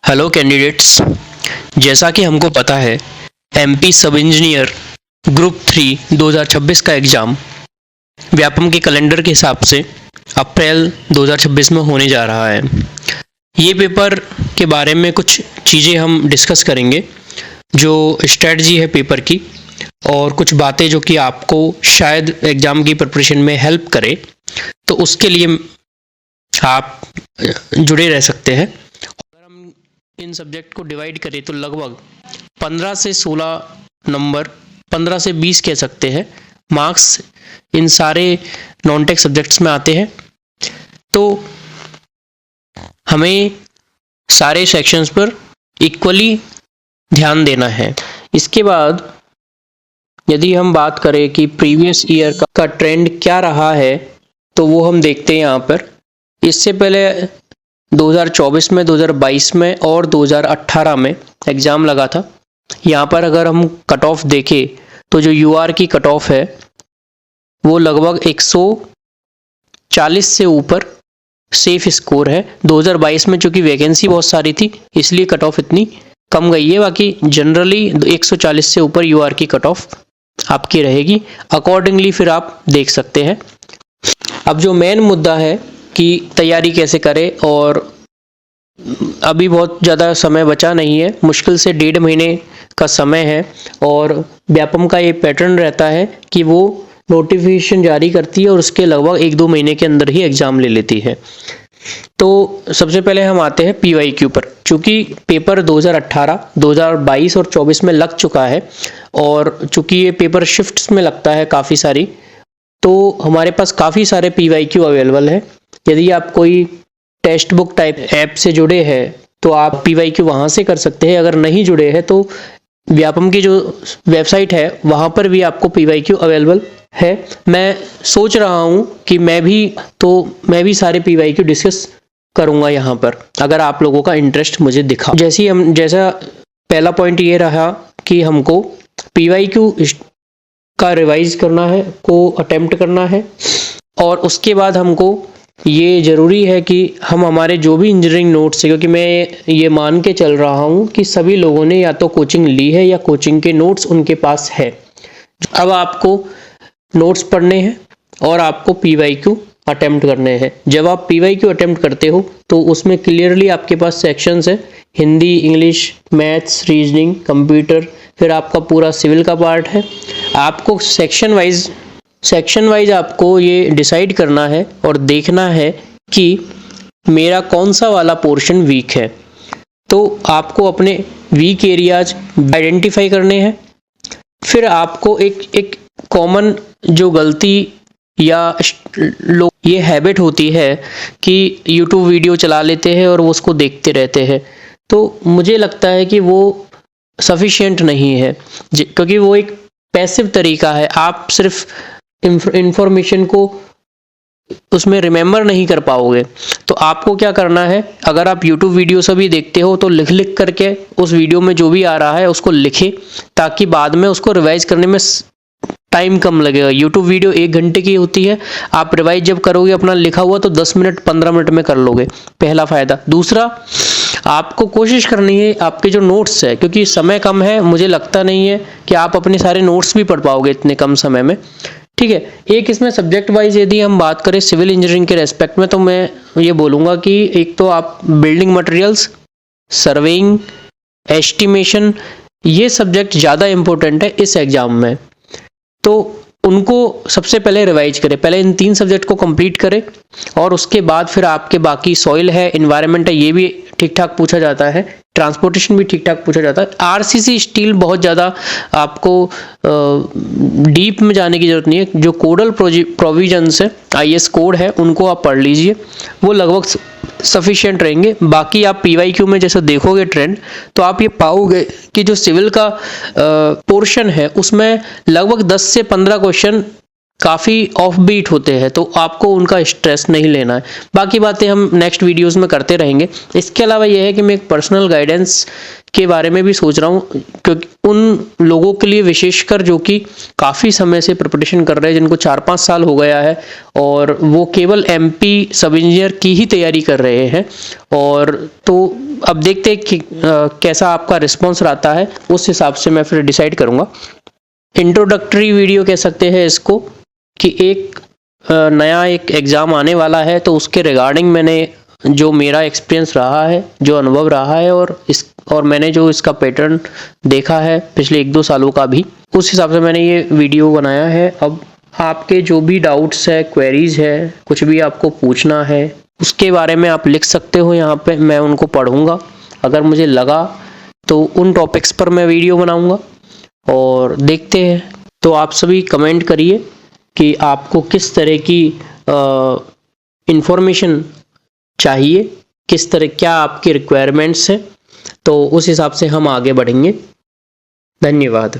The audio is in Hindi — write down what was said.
हेलो कैंडिडेट्स, जैसा कि हमको पता है एमपी सब इंजीनियर ग्रुप 3 2026 का एग्ज़ाम व्यापम के कैलेंडर के हिसाब से अप्रैल 2026 में होने जा रहा है। ये पेपर के बारे में कुछ चीज़ें हम डिस्कस करेंगे, जो स्ट्रेटजी है पेपर की और कुछ बातें जो कि आपको शायद एग्ज़ाम की प्रिपरेशन में हेल्प करे, तो उसके लिए आप जुड़े रह सकते हैं। अगर हम इन सब्जेक्ट को डिवाइड करें तो लगभग 15 से 16 नंबर, 15 से 20 कह सकते हैं, मार्क्स इन सारे नॉन टेक सब्जेक्ट्स में आते हैं। तो हमें सारे सेक्शंस पर इक्वली ध्यान देना है। इसके बाद यदि हम बात करें कि प्रीवियस ईयर का ट्रेंड क्या रहा है, तो वो हम देखते हैं यहाँ पर। इससे पहले 2024 में, 2022 में और 2018 में एग्ज़ाम लगा था। यहाँ पर अगर हम कट ऑफ देखें तो जो यूआर की कट ऑफ है वो लगभग 140 से ऊपर सेफ स्कोर है। 2022 में चूँकि वैकेंसी बहुत सारी थी इसलिए कट ऑफ इतनी कम गई है, बाकी जनरली 140 से ऊपर यूआर की कट ऑफ आपकी रहेगी। अकॉर्डिंगली फिर आप देख सकते हैं। अब जो मेन मुद्दा है कि तैयारी कैसे करें, और अभी बहुत ज़्यादा समय बचा नहीं है, मुश्किल से 1.5 महीने का समय है और व्यापम का ये पैटर्न रहता है कि वो नोटिफिकेशन जारी करती है और उसके लगभग 1-2 महीने के अंदर ही एग्ज़ाम ले लेती है। तो सबसे पहले हम आते हैं पीवाईक्यू पर। चूँकि पेपर 2018, 2022 और 24 में लग चुका है और चूँकि ये पेपर शिफ्ट्स में लगता है काफ़ी सारी, तो हमारे पास काफ़ी सारे पीवाईक्यू अवेलेबल है। यदि आप कोई टेक्स्ट बुक टाइप ऐप से जुड़े हैं तो आप पीवाईक्यू वहाँ से कर सकते हैं। अगर नहीं जुड़े हैं तो व्यापम की जो वेबसाइट है वहाँ पर भी आपको पीवाईक्यू अवेलेबल है। मैं सोच रहा हूँ कि मैं भी सारे पीवाईक्यू डिस्कस करूँगा यहाँ पर, अगर आप लोगों का इंटरेस्ट मुझे दिखा। जैसा पहला पॉइंट ये रहा कि हमको पीवाईक्यू का रिवाइज करना है, को अटेम्प्ट करना है, और उसके बाद हमको ये ज़रूरी है कि हम हमारे जो भी इंजीनियरिंग नोट्स है, क्योंकि मैं ये मान के चल रहा हूँ कि सभी लोगों ने या तो कोचिंग ली है या कोचिंग के नोट्स उनके पास है। अब आपको नोट्स पढ़ने हैं और आपको पीवाईक्यू अटेम्प्ट करने हैं। जब आप पीवाईक्यू अटेम्प्ट करते हो तो उसमें क्लियरली आपके पास सेक्शंस है, Hindi, English, maths, reasoning, computer, फिर आपका पूरा सिविल का पार्ट है। आपको सेक्शन वाइज आपको ये डिसाइड करना है और देखना है कि मेरा कौन सा वाला पोर्शन वीक है। तो आपको अपने वीक एरियाज आइडेंटिफाई करने हैं। फिर आपको एक कॉमन जो गलती या ये हैबिट होती है कि यूट्यूब वीडियो चला लेते हैं और वो उसको देखते रहते हैं, तो मुझे लगता है कि वो सफिशिएंट नहीं है, क्योंकि वो एक पैसिव तरीका है। आप सिर्फ इंफॉर्मेशन को उसमें रिमेंबर नहीं कर पाओगे। तो आपको क्या करना है, अगर आप यूट्यूब वीडियो से भी देखते हो तो लिख करके उस वीडियो में जो भी आ रहा है उसको लिखें, ताकि बाद में उसको रिवाइज करने में टाइम कम लगेगा। यूट्यूब वीडियो 1 घंटे की होती है, आप रिवाइज जब करोगे अपना लिखा हुआ तो 10 मिनट 15 मिनट में कर लोगे, पहला फ़ायदा। दूसरा, आपको कोशिश करनी है आपके जो नोट्स है, क्योंकि समय कम है, मुझे लगता नहीं है कि आप अपने सारे नोट्स भी पढ़ पाओगे इतने कम समय में, ठीक है। एक इसमें सब्जेक्ट वाइज यदि हम बात करें सिविल इंजीनियरिंग के रेस्पेक्ट में, तो मैं ये बोलूँगा कि एक तो आप बिल्डिंग मटेरियल्स, सर्वेइंग, एस्टिमेशन, ये सब्जेक्ट ज़्यादा इम्पोर्टेंट है इस एग्ज़ाम में, तो उनको सबसे पहले रिवाइज करें। पहले इन 3 सब्जेक्ट को कंप्लीट करें और उसके बाद फिर आपके बाकी सॉइल है, इन्वायरमेंट है, ये भी ठीक ठाक पूछा जाता है, ट्रांसपोर्टेशन भी ठीक ठाक पूछा जाता है। आरसीसी स्टील बहुत ज़्यादा आपको डीप में जाने की ज़रूरत नहीं है। जो कोडल प्रोविजंस है, आईएस कोड है, उनको आप पढ़ लीजिए, वो लगभग सफिशिएंट रहेंगे। बाकी आप पीवाईक्यू में जैसे देखोगे ट्रेंड, तो आप ये पाओगे कि जो सिविल का पोर्शन है उसमें लगभग 10 से 15 क्वेश्चन काफ़ी ऑफ बीट होते हैं, तो आपको उनका स्ट्रेस नहीं लेना है। बाकी बातें हम नेक्स्ट वीडियोस में करते रहेंगे। इसके अलावा यह है कि मैं एक पर्सनल गाइडेंस के बारे में भी सोच रहा हूँ, क्योंकि उन लोगों के लिए विशेषकर जो कि काफ़ी समय से प्रिपरेशन कर रहे हैं, जिनको 4-5 साल हो गया है और वो केवल एमपी सब इंजीनियर की ही तैयारी कर रहे हैं। और तो अब देखते हैं कि कैसा आपका रिस्पॉन्स रहता है, उस हिसाब से मैं फिर डिसाइड करूँगा। इंट्रोडक्टरी वीडियो कह सकते हैं इसको, कि एक नया एक एग्ज़ाम आने वाला है तो उसके रिगार्डिंग मैंने जो मेरा एक्सपीरियंस रहा है, जो अनुभव रहा है और मैंने जो इसका पैटर्न देखा है पिछले 1-2 सालों का भी, उस हिसाब से मैंने ये वीडियो बनाया है। अब आपके जो भी डाउट्स है, क्वेरीज है, कुछ भी आपको पूछना है, उसके बारे में आप लिख सकते हो यहाँ पे, मैं उनको पढ़ूँगा। अगर मुझे लगा तो उन टॉपिक्स पर मैं वीडियो बनाऊँगा और देखते हैं। तो आप सभी कमेंट करिए कि आपको किस तरह की इंफॉर्मेशन चाहिए, किस तरह, क्या आपकी रिक्वायरमेंट्स है, तो उस हिसाब से हम आगे बढ़ेंगे। धन्यवाद।